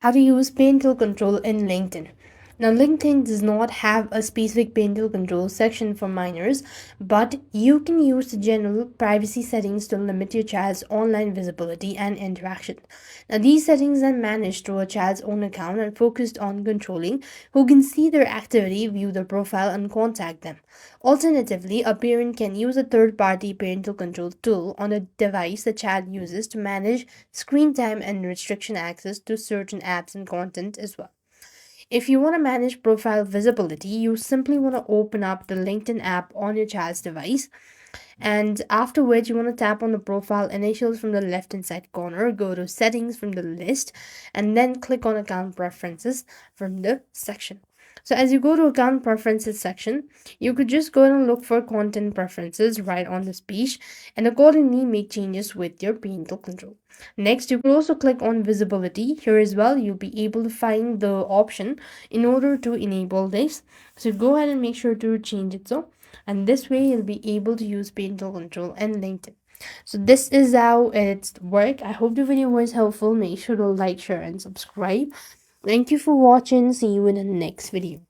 How to use parental control in LinkedIn. Now, LinkedIn does not have a specific parental control section for minors, but you can use the general privacy settings to limit your child's online visibility and interaction. Now, these settings are managed through a child's own account and focused on controlling who can see their activity, view their profile, and contact them. Alternatively, a parent can use a third party parental control tool on a device the child uses to manage screen time and restriction access to certain apps and content as well. If you want to manage profile visibility, you simply want to open up the LinkedIn app on your child's device, and afterwards you want to tap on the profile initials from the left hand side corner, go to settings from the list, and then click on account preferences from the section. So as you go to account preferences section, you could just go and look for content preferences right on this page and accordingly make changes with your parental control. Next, you could also click on visibility. Here as well, you'll be able to find the option in order to enable this. So go ahead and make sure to change it so, and this way you'll be able to use parental control and LinkedIn. So this is how it's work. I hope the video was helpful. Make sure to like, share, and subscribe. Thank you for watching. See you in the next video.